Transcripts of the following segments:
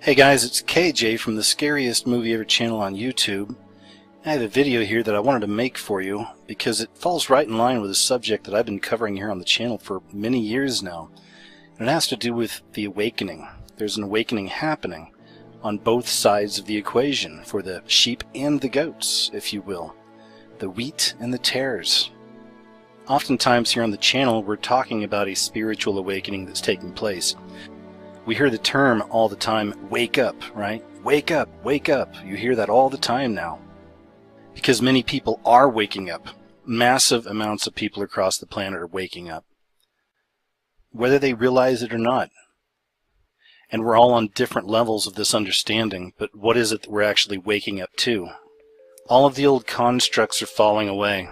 Hey guys, it's KJ from the Scariest Movie Ever channel on YouTube. I have a video here that I wanted to make for you because it falls right in line with a subject that I've been covering here on the channel for many years now. And it has to do with the awakening. There's an awakening happening on both sides of the equation, for the sheep and the goats, if you will. The wheat and the tares. Oftentimes here on the channel we're talking about a spiritual awakening that's taking place. We hear the term all the time, wake up, right? Wake up, wake up. You hear that all the time now. Because many people are waking up. Massive amounts of people across the planet are waking up. Whether they realize it or not. And we're all on different levels of this understanding, but what is it that we're actually waking up to? All of the old constructs are falling away.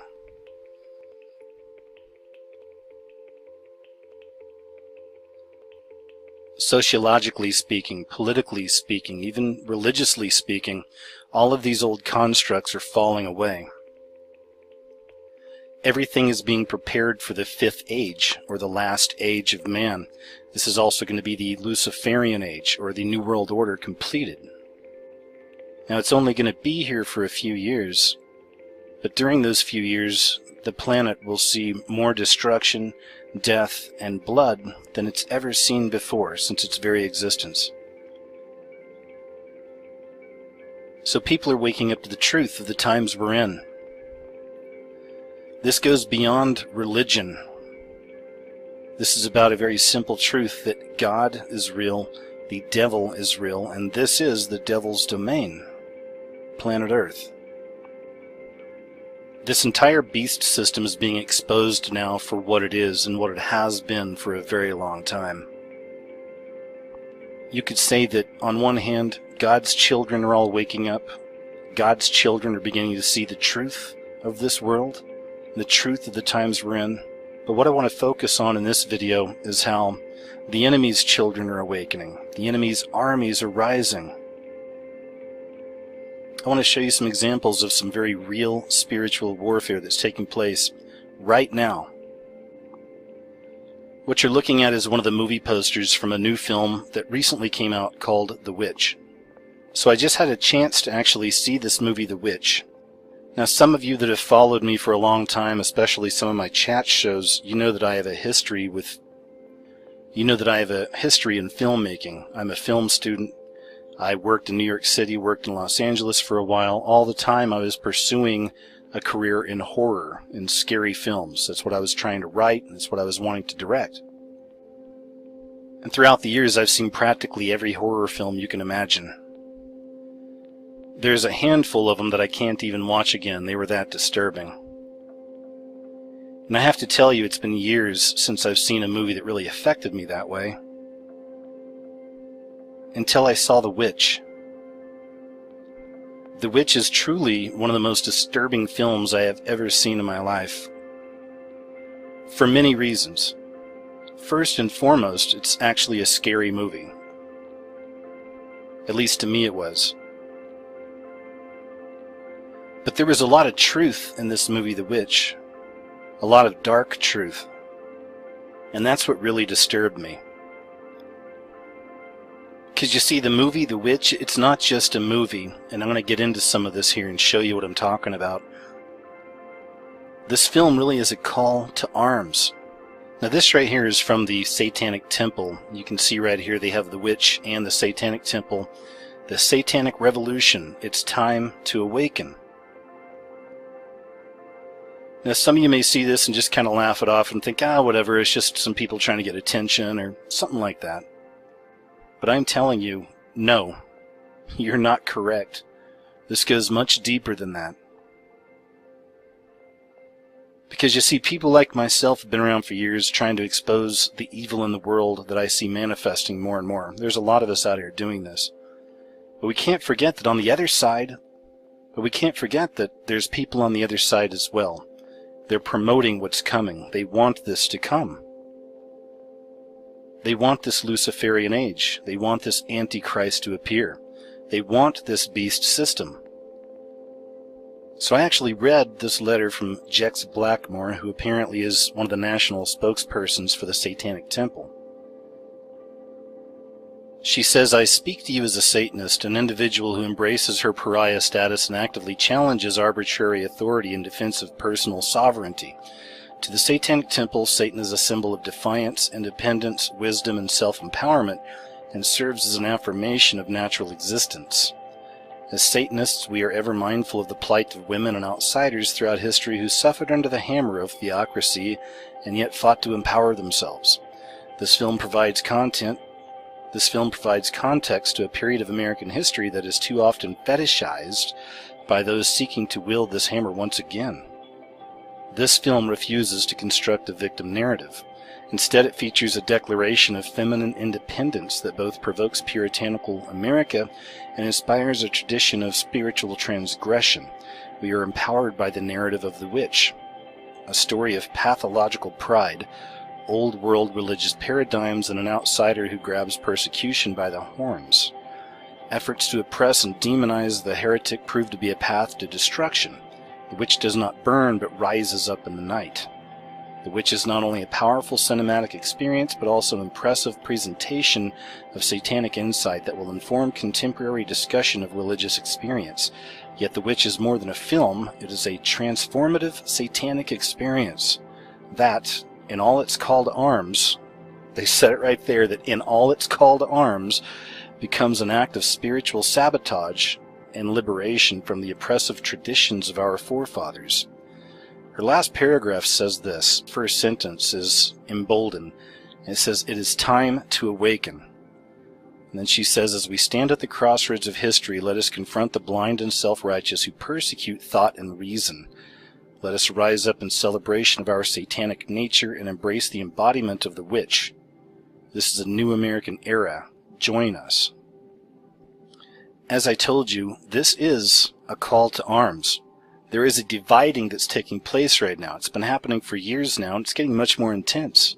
Sociologically speaking, politically speaking, even religiously speaking, all of these old constructs are falling away. Everything is being prepared for the fifth age, or the last age of man. This is also going to be the Luciferian age, or the New World Order completed. Now it's only going to be here for a few years, but during those few years, the planet will see more destruction, death, and blood than it's ever seen before since its very existence. So people are waking up to the truth of the times we're in. This goes beyond religion. This is about a very simple truth that God is real, the devil is real, and this is the devil's domain, planet Earth. This entire beast system is being exposed now for what it is and what it has been for a very long time. You could say that on one hand, God's children are all waking up. God's children are beginning to see the truth of this world, the truth of the times we're in. But what I want to focus on in this video is how the enemy's children are awakening. The enemy's armies are rising. I want to show you some examples of some very real spiritual warfare that's taking place right now. What you're looking at is one of the movie posters from a new film that recently came out called The Witch. So I just had a chance to actually see this movie, The Witch. Now some of you that have followed me for a long time, especially some of my chat shows, you know that I have a history in filmmaking. I'm a film student. I worked in New York City, worked in Los Angeles for a while. All the time I was pursuing a career in horror, in scary films. That's what I was trying to write, and that's what I was wanting to direct. And throughout the years I've seen practically every horror film you can imagine. There's a handful of them that I can't even watch again. They were that disturbing. And I have to tell you, it's been years since I've seen a movie that really affected me that way. Until I saw The Witch. The Witch is truly one of the most disturbing films I have ever seen in my life. For many reasons. First and foremost, it's actually a scary movie. At least to me it was. But there was a lot of truth in this movie, The Witch. A lot of dark truth. And that's what really disturbed me. Because you see, the movie The Witch, it's not just a movie, and I'm going to get into some of this here and show you what I'm talking about. This film really is a call to arms. Now this right here is from the Satanic Temple. You can see right here they have the witch and the Satanic Temple. The Satanic Revolution. It's time to awaken. Now some of you may see this and just kind of laugh it off and think, whatever, it's just some people trying to get attention or something like that. But I'm telling you, no, you're not correct. This goes much deeper than that. Because you see, people like myself have been around for years trying to expose the evil in the world that I see manifesting more and more. There's a lot of us out here doing this. But we can't forget that on the other side, there's people on the other side as well. They're promoting what's coming. They want this to come. They want this Luciferian age. They want this Antichrist to appear. They want this beast system. So I actually read this letter from Jex Blackmore, who apparently is one of the national spokespersons for the Satanic Temple. She says, "I speak to you as a Satanist, an individual who embraces her pariah status and actively challenges arbitrary authority in defense of personal sovereignty. To the Satanic Temple, Satan is a symbol of defiance, independence, wisdom, and self-empowerment, and serves as an affirmation of natural existence. As Satanists, we are ever mindful of the plight of women and outsiders throughout history who suffered under the hammer of theocracy and yet fought to empower themselves. This film provides context to a period of American history that is too often fetishized by those seeking to wield this hammer once again. This film refuses to construct a victim narrative. Instead, it features a declaration of feminine independence that both provokes puritanical America and inspires a tradition of spiritual transgression. We are empowered by the narrative of the witch, a story of pathological pride, old world religious paradigms, and an outsider who grabs persecution by the horns. Efforts to oppress and demonize the heretic prove to be a path to destruction. The witch does not burn but rises up in the night. The Witch is not only a powerful cinematic experience, but also an impressive presentation of satanic insight that will inform contemporary discussion of religious experience. Yet The Witch is more than a film, it is a transformative satanic experience that, in all its call to arms, they said it right there, that in all its call to arms becomes an act of spiritual sabotage and liberation from the oppressive traditions of our forefathers. Her last paragraph says this. First sentence is emboldened. It says, "It is time to awaken." And then she says, "As we stand at the crossroads of history, let us confront the blind and self-righteous who persecute thought and reason. Let us rise up in celebration of our satanic nature and embrace the embodiment of the witch. This is a new American era. Join us." As I told you, this is a call to arms. There is a dividing that's taking place right now. It's been happening for years now, and it's getting much more intense.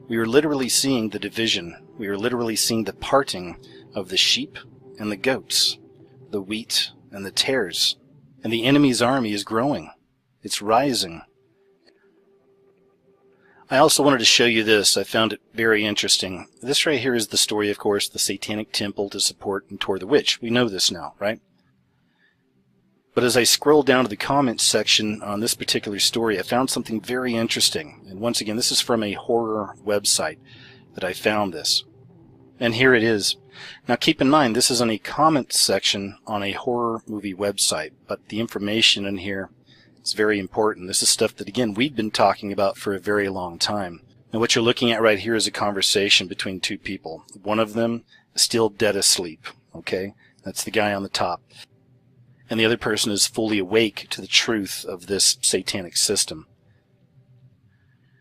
We are literally seeing the division. We are literally seeing the parting of the sheep and the goats, the wheat and the tares. And the enemy's army is growing. It's rising. I also wanted to show you this. I found it very interesting. This right here is the story, of course, the Satanic Temple to support and tour the witch. We know this now, right? But as I scrolled down to the comments section on this particular story, I found something very interesting. And once again, this is from a horror website that I found this. And here it is. Now keep in mind, this is in a comments section on a horror movie website, but the information in here is very important. This is stuff that, again, we've been talking about for a very long time. Now what you're looking at right here is a conversation between two people. One of them is still dead asleep, okay? That's the guy on the top. And the other person is fully awake to the truth of this satanic system.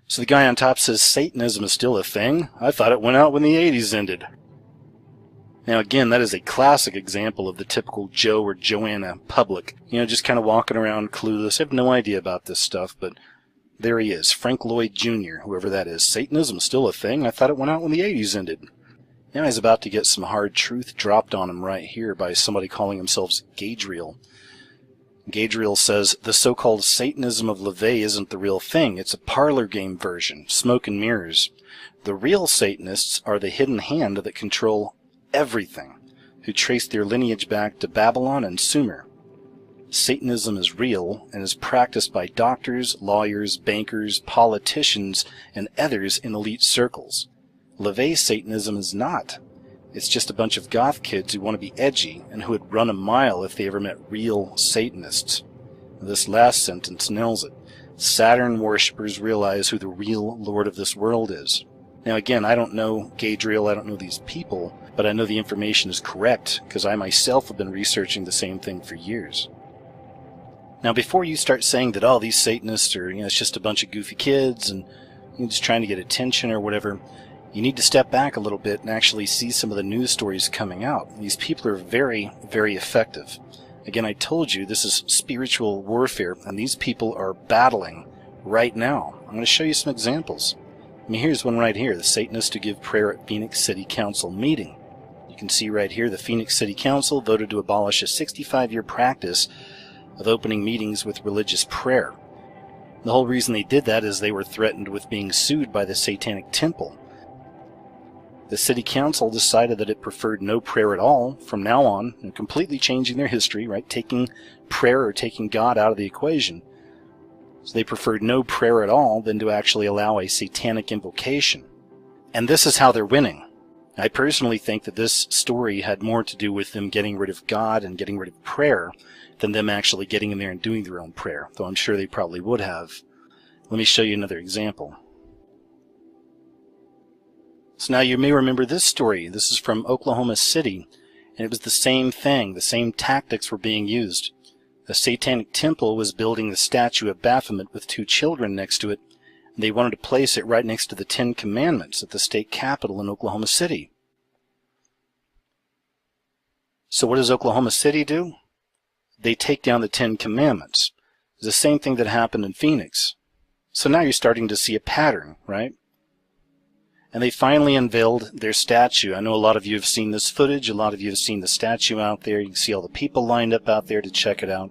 So the guy on top says, "Satanism is still a thing? I thought it went out when the 80s ended." Now again, that is a classic example of the typical Joe or Joanna public. You know, just kind of walking around clueless. I have no idea about this stuff, but there he is. Frank Lloyd Jr., whoever that is. "Satanism is still a thing? I thought it went out when the 80s ended." Now he's about to get some hard truth dropped on him right here by somebody calling themselves Gadriel. Gadriel says, "The so-called Satanism of LaVey isn't the real thing. It's a parlor game version, smoke and mirrors. The real Satanists are the hidden hand that control everything, who trace their lineage back to Babylon and Sumer. Satanism is real and is practiced by doctors, lawyers, bankers, politicians, and others in elite circles. LaVey Satanism is not. It's just a bunch of goth kids who want to be edgy and who would run a mile if they ever met real Satanists." This last sentence nails it. Saturn worshippers realize who the real Lord of this world is. Now again, I don't know Gadriel, I don't know these people, but I know the information is correct because I myself have been researching the same thing for years. Now before you start saying that, oh, these Satanists are, it's just a bunch of goofy kids and just trying to get attention or whatever, you need to step back a little bit and actually see some of the news stories coming out. These people are very, very effective. Again, I told you this is spiritual warfare, and these people are battling right now. I'm going to show you some examples. I mean, here's one right here, the Satanists to give prayer at Phoenix City Council meeting. You can see right here the Phoenix City Council voted to abolish a 65-year practice of opening meetings with religious prayer. The whole reason they did that is they were threatened with being sued by the Satanic Temple. The city council decided that it preferred no prayer at all from now on, and completely changing their history, right? Taking prayer or taking God out of the equation. So they preferred no prayer at all than to actually allow a satanic invocation. And this is how they're winning. I personally think that this story had more to do with them getting rid of God and getting rid of prayer than them actually getting in there and doing their own prayer, though I'm sure they probably would have. Let me show you another example. So now you may remember this story. This is from Oklahoma City, and it was the same thing. The same tactics were being used. A satanic temple was building the statue of Baphomet with 2 children next to it, and they wanted to place it right next to the 10 Commandments at the state capitol in Oklahoma City. So what does Oklahoma City do? They take down the 10 Commandments. It's the same thing that happened in Phoenix. So now you're starting to see a pattern, right? And they finally unveiled their statue. I know a lot of you have seen this footage. A lot of you have seen the statue out there. You can see all the people lined up out there to check it out.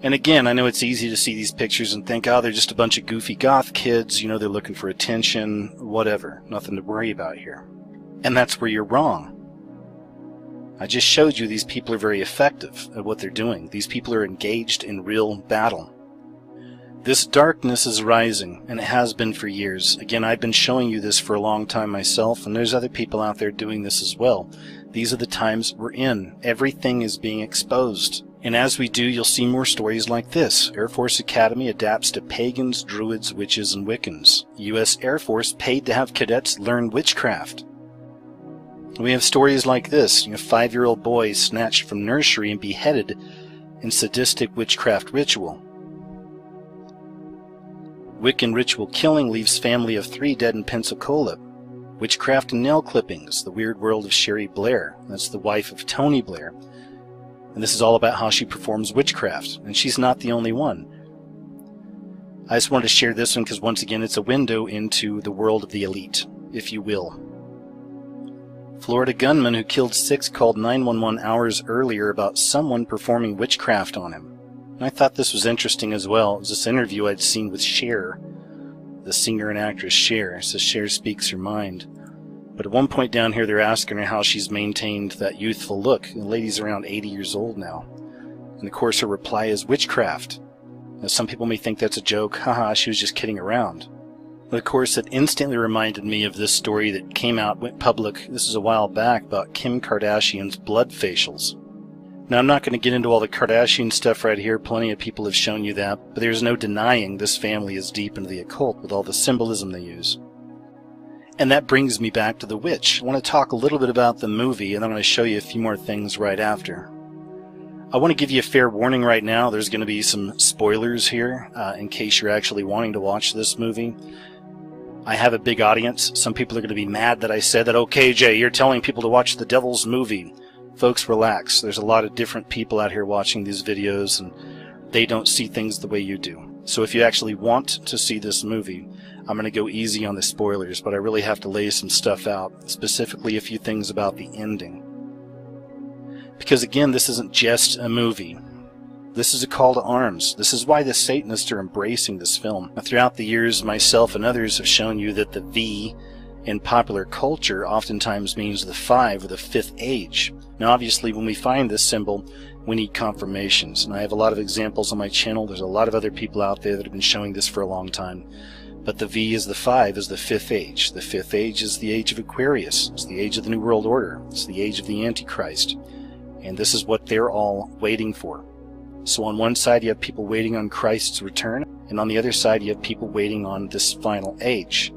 And again, I know it's easy to see these pictures and think, oh, they're just a bunch of goofy goth kids. You know, they're looking for attention, whatever. Nothing to worry about here. And that's where you're wrong. I just showed you these people are very effective at what they're doing. These people are engaged in real battle. This darkness is rising, and it has been for years. Again, I've been showing you this for a long time myself, and there's other people out there doing this as well. These are the times we're in. Everything is being exposed. And as we do, you'll see more stories like this. Air Force Academy adapts to pagans, druids, witches, and Wiccans. U.S. Air Force paid to have cadets learn witchcraft. We have stories like this. A 5-year-old boy snatched from nursery and beheaded in sadistic witchcraft ritual. Wiccan ritual killing leaves family of 3 dead in Pensacola. Witchcraft and nail clippings, the weird world of Sherry Blair. That's the wife of Tony Blair. And this is all about how she performs witchcraft. And she's not the only one. I just wanted to share this one because, once again, it's a window into the world of the elite, if you will. Florida gunman who killed 6 called 911 hours earlier about someone performing witchcraft on him. And I thought this was interesting as well. It was this interview I'd seen with Cher, the singer and actress Cher. It says Cher speaks her mind. But at one point down here, they're asking her how she's maintained that youthful look. The lady's around 80 years old now. And of course her reply is witchcraft. Now, some people may think that's a joke. Haha, she was just kidding around. But of course, it instantly reminded me of this story that came out, went public, this is a while back, about Kim Kardashian's blood facials. Now, I'm not going to get into all the Kardashian stuff right here. Plenty of people have shown you that. But there's no denying this family is deep into the occult with all the symbolism they use. And that brings me back to The Witch. I want to talk a little bit about the movie, and then I'm going to show you a few more things right after. I want to give you a fair warning right now. There's going to be some spoilers here, in case you're actually wanting to watch this movie. I have a big audience. Some people are going to be mad that I said that, okay, Jay, you're telling people to watch the devil's movie. Folks, relax. There's a lot of different people out here watching these videos, and they don't see things the way you do. So if you actually want to see this movie, I'm going to go easy on the spoilers, but I really have to lay some stuff out, specifically a few things about the ending. Because again, this isn't just a movie. This is a call to arms. This is why the Satanists are embracing this film. Throughout the years, myself and others have shown you that the V in popular culture oftentimes means the 5 or the 5th age. Now obviously when we find this symbol, we need confirmations. And I have a lot of examples on my channel. There's a lot of other people out there that have been showing this for a long time. But the V is the 5 is the 5th age. The 5th age is the age of Aquarius. It's the age of the New World Order. It's the age of the Antichrist. And this is what they're all waiting for. So on one side you have people waiting on Christ's return, and on the other side you have people waiting on this final age.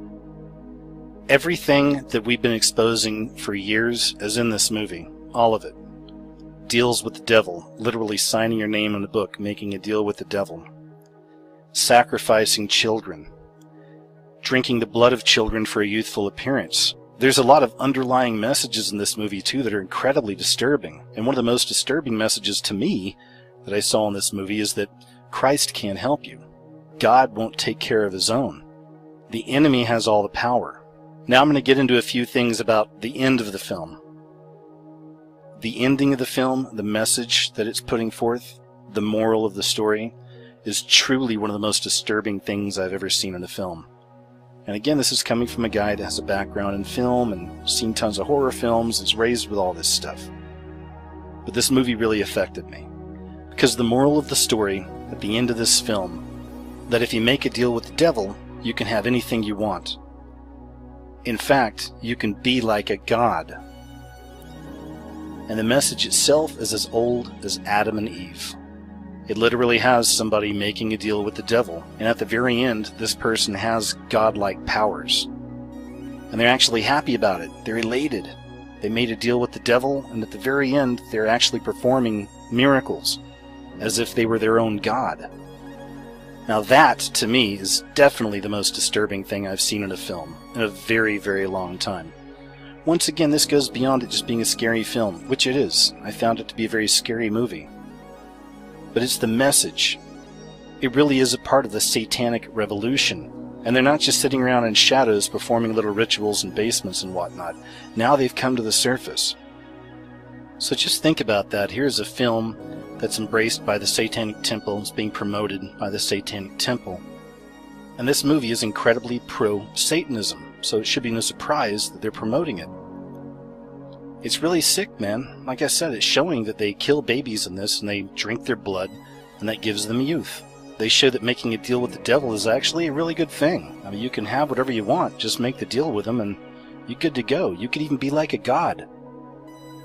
Everything that we've been exposing for years is in this movie. All of it. Deals with the devil, literally signing your name in the book, making a deal with the devil. Sacrificing children. Drinking the blood of children for a youthful appearance. There's a lot of underlying messages in this movie too that are incredibly disturbing. And one of the most disturbing messages to me that I saw in this movie is that Christ can't help you. God won't take care of his own. The enemy has all the power. Now I'm going to get into a few things about the end of the film. The ending of the film, the message that it's putting forth, the moral of the story, is truly one of the most disturbing things I've ever seen in a film. And again, this is coming from a guy that has a background in film and seen tons of horror films, is raised with all this stuff. But this movie really affected me. Because the moral of the story at the end of this film, that if you make a deal with the devil, you can have anything you want. In fact, you can be like a god. And the message itself is as old as Adam and Eve. It literally has somebody making a deal with the devil, and at the very end, this person has godlike powers. And they're actually happy about it. They're elated. They made a deal with the devil, and at the very end, they're actually performing miracles, as if they were their own god. Now that, to me, is definitely the most disturbing thing I've seen in a film in a very, very long time. Once again, this goes beyond it just being a scary film, which it is. I found it to be a very scary movie. But it's the message. It really is a part of the satanic revolution. And they're not just sitting around in shadows performing little rituals in basements and whatnot. Now they've come to the surface. So just think about that. Here's a film that's embraced by the Satanic Temple, it's being promoted by the Satanic Temple. And this movie is incredibly pro-Satanism, so it should be no surprise that they're promoting it. It's really sick, man. Like I said, it's showing that they kill babies in this and they drink their blood, and that gives them youth. They show that making a deal with the devil is actually a really good thing. I mean, you can have whatever you want, just make the deal with him and you're good to go. You could even be like a god.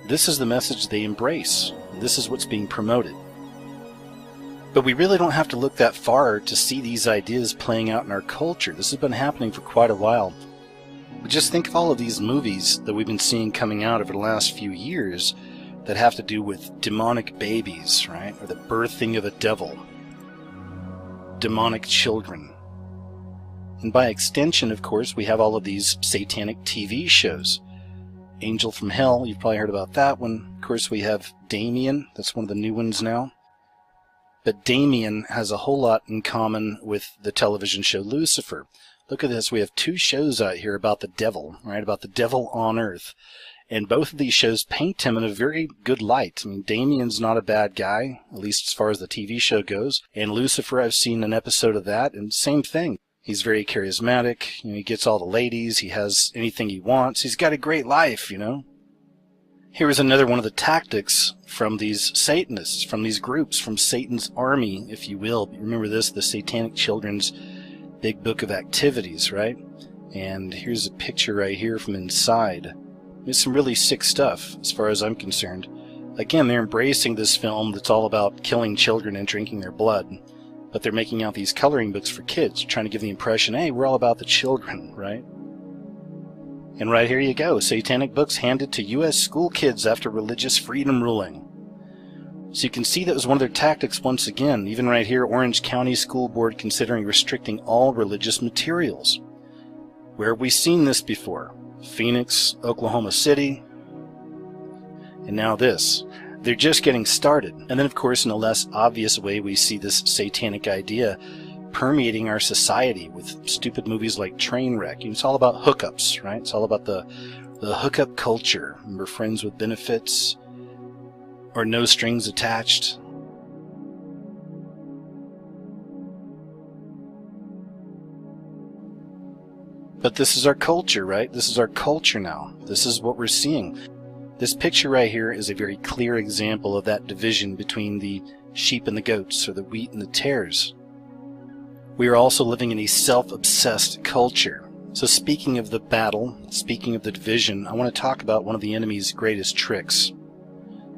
This is the message they embrace. This is what's being promoted. But we really don't have to look that far to see these ideas playing out in our culture. This has been happening for quite a while. But just think of all of these movies that we've been seeing coming out over the last few years that have to do with demonic babies, right? Or the birthing of a devil. Demonic children. And by extension, of course, we have all of these satanic TV shows. Angel from Hell, you've probably heard about that one. Of course, we have Damien, that's one of the new ones now. But Damien has a whole lot in common with the television show Lucifer. Look at this, we have two shows out here about the devil, right? About the devil on earth. And both of these shows paint him in a very good light. I mean, Damien's not a bad guy, at least as far as the TV show goes. And Lucifer, I've seen an episode of that, and same thing. He's very charismatic, he gets all the ladies, he has anything he wants, he's got a great life, Here is another one of the tactics from these Satanists, from these groups, from Satan's army, if you will. Remember this, the Satanic Children's Big Book of Activities, right? And here's a picture right here from inside. It's some really sick stuff, as far as I'm concerned. Again, they're embracing this film that's all about killing children and drinking their blood. But they're making out these coloring books for kids, trying to give the impression, hey, we're all about the children, right? And right here you go, satanic books handed to U.S. school kids after religious freedom ruling. So you can see that was one of their tactics once again. Even right here, Orange County School Board considering restricting all religious materials. Where have we seen this before? Phoenix, Oklahoma City, and now this. They're just getting started. And then, of course, in a less obvious way, we see this satanic idea permeating our society with stupid movies like Trainwreck. It's all about hookups, right? It's all about the hookup culture. Remember Friends with Benefits? Or No Strings Attached? But this is our culture, right? This is our culture now. This is what we're seeing. This picture right here is a very clear example of that division between the sheep and the goats, or the wheat and the tares. We are also living in a self-obsessed culture. So speaking of the battle, speaking of the division, I want to talk about one of the enemy's greatest tricks,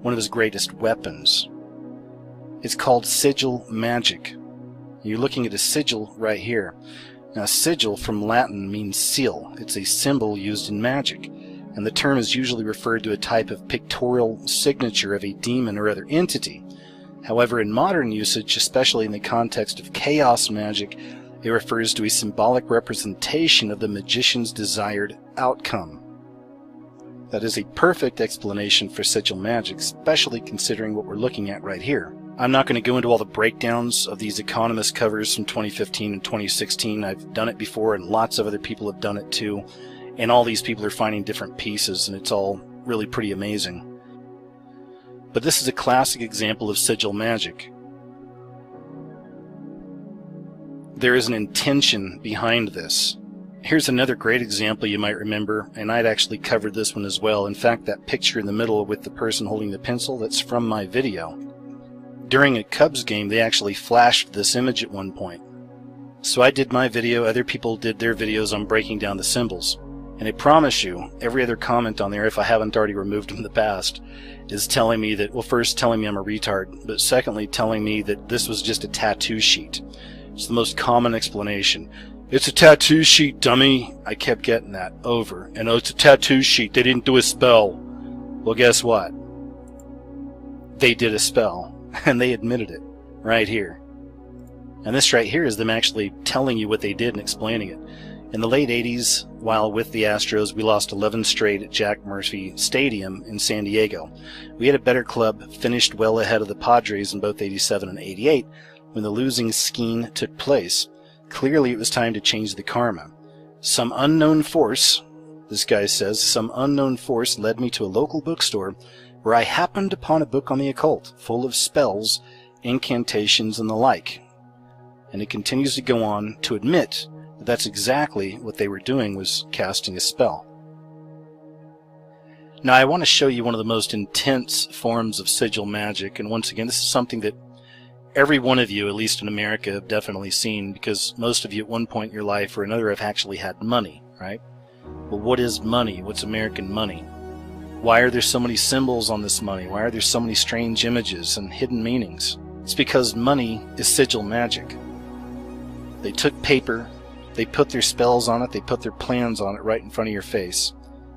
one of his greatest weapons. It's called sigil magic. You're looking at a sigil right here. Now, sigil from Latin means seal. It's a symbol used in magic. And the term is usually referred to a type of pictorial signature of a demon or other entity. However, in modern usage, especially in the context of chaos magic, it refers to a symbolic representation of the magician's desired outcome. That is a perfect explanation for sigil magic, especially considering what we're looking at right here. I'm not going to go into all the breakdowns of these Economist covers from 2015 and 2016. I've done it before, and lots of other people have done it too. And all these people are finding different pieces, and it's all really pretty amazing. But this is a classic example of sigil magic. There is an intention behind this. Here's another great example you might remember, and I'd actually covered this one as well. In fact, that picture in the middle with the person holding the pencil, that's from my video. During a Cubs game, they actually flashed this image at one point. So I did my video, other people did their videos on breaking down the symbols. And I promise you, every other comment on there, if I haven't already removed them in the past, is telling me that, well, first telling me I'm a retard, but secondly telling me that this was just a tattoo sheet. It's the most common explanation. It's a tattoo sheet, dummy. I kept getting that over. And oh, it's a tattoo sheet. They didn't do a spell. Well, guess what? They did a spell, and they admitted it right here. And this right here is them actually telling you what they did and explaining it. In the late 80s, while with the Astros, we lost 11 straight at Jack Murphy Stadium in San Diego. We had a better club, finished well ahead of the Padres in both 87 and 88 when the losing skein took place. Clearly it was time to change the karma. Some unknown force, this guy says, some unknown force led me to a local bookstore where I happened upon a book on the occult, full of spells, incantations, and the like. And it continues to go on to admit that that's exactly what they were doing, was casting a spell. Now I want to show you one of the most intense forms of sigil magic, and once again this is something that every one of you, at least in America, have definitely seen, because most of you at one point in your life or another have actually had money, right? Well, what is money? What's American money? Why are there so many symbols on this money? Why are there so many strange images and hidden meanings? It's because money is sigil magic. They took paper, they put their spells on it, they put their plans on it right in front of your face,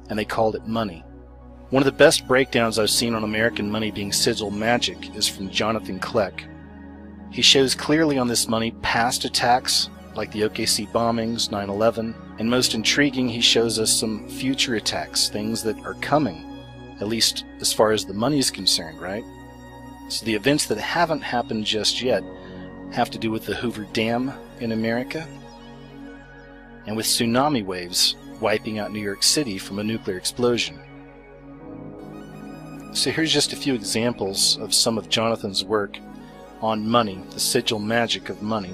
and they called it money. One of the best breakdowns I've seen on American money being sigil magic is from Jonathan Kleck. He shows clearly on this money past attacks, like the OKC bombings, 9/11, and most intriguing, he shows us some future attacks, things that are coming, at least as far as the money is concerned, right? So the events that haven't happened just yet have to do with the Hoover Dam in America, and with tsunami waves wiping out New York City from a nuclear explosion. So here's just a few examples of some of Jonathan's work on money, the sigil magic of money.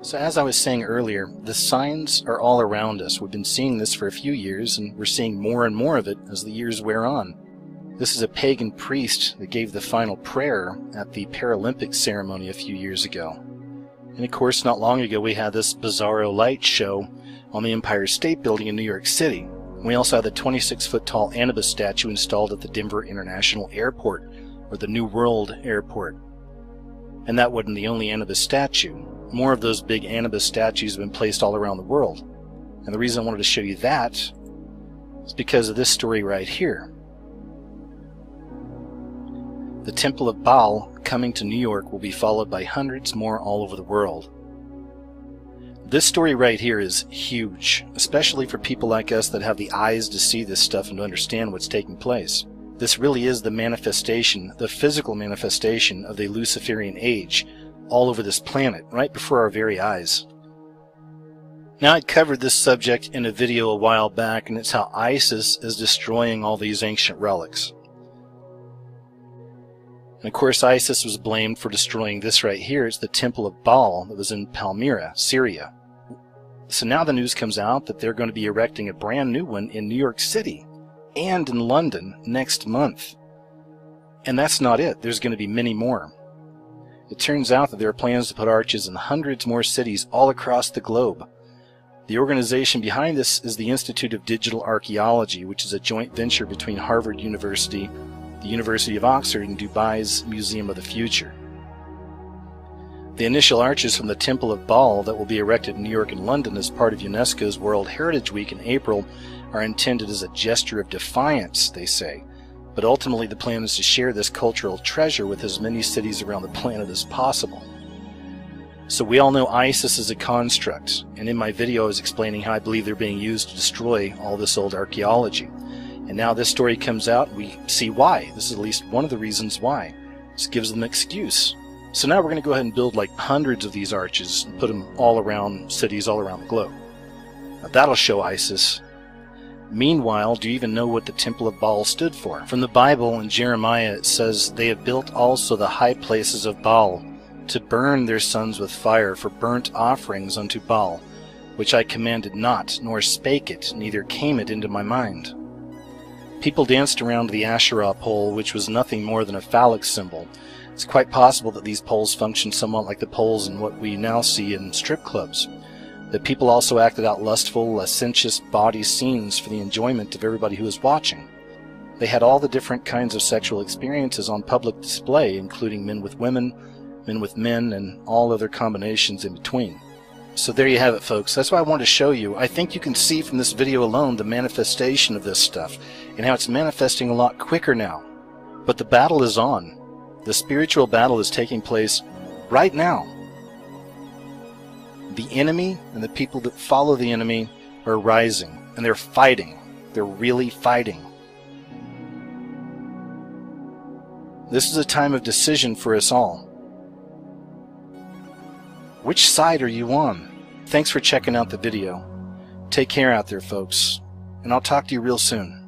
So as I was saying earlier, the signs are all around us. We've been seeing this for a few years, and we're seeing more and more of it as the years wear on. This is a pagan priest that gave the final prayer at the Paralympic ceremony a few years ago. And of course, not long ago we had this bizarro light show on the Empire State Building in New York City. We also had the 26-foot-tall Anubis statue installed at the Denver International Airport, or the New World Airport. And that wasn't the only Anubis statue. More of those big Anubis statues have been placed all around the world. And the reason I wanted to show you that is because of this story right here. The Temple of Baal coming to New York will be followed by hundreds more all over the world. This story right here is huge, especially for people like us that have the eyes to see this stuff and to understand what's taking place. This really is the manifestation, the physical manifestation of the Luciferian age all over this planet, right before our very eyes. Now, I'd covered this subject in a video a while back, and it's how ISIS is destroying all these ancient relics. And of course, ISIS was blamed for destroying this right here. It's the Temple of Baal that was in Palmyra, Syria. So now the news comes out that they're going to be erecting a brand new one in New York City and in London next month. And that's not it. There's going to be many more. It turns out that there are plans to put arches in hundreds more cities all across the globe. The organization behind this is the Institute of Digital Archaeology, which is a joint venture between Harvard University, the University of Oxford, and Dubai's Museum of the Future. The initial arches from the Temple of Baal that will be erected in New York and London as part of UNESCO's World Heritage Week in April are intended as a gesture of defiance, they say. But ultimately the plan is to share this cultural treasure with as many cities around the planet as possible. So we all know ISIS is a construct, and in my video I was explaining how I believe they're being used to destroy all this old archaeology. And now this story comes out, and we see why. This is at least one of the reasons why. This gives them an excuse. So now we're going to go ahead and build like hundreds of these arches and put them all around cities all around the globe. Now that'll show ISIS. Meanwhile, do you even know what the Temple of Baal stood for? From the Bible in Jeremiah it says, "They have built also the high places of Baal, to burn their sons with fire for burnt offerings unto Baal, which I commanded not, nor spake it, neither came it into my mind." People danced around the Asherah pole, which was nothing more than a phallic symbol. It's quite possible that these poles functioned somewhat like the poles in what we now see in strip clubs. That people also acted out lustful, licentious body scenes for the enjoyment of everybody who was watching. They had all the different kinds of sexual experiences on public display, including men with women, men with men, and all other combinations in between. So there you have it, folks. That's what I wanted to show you. I think you can see from this video alone the manifestation of this stuff, and how it's manifesting a lot quicker now. But the battle is on. The spiritual battle is taking place right now. The enemy and the people that follow the enemy are rising, and they're fighting. They're really fighting. This is a time of decision for us all. Which side are you on? Thanks for checking out the video. Take care out there, folks, and I'll talk to you real soon.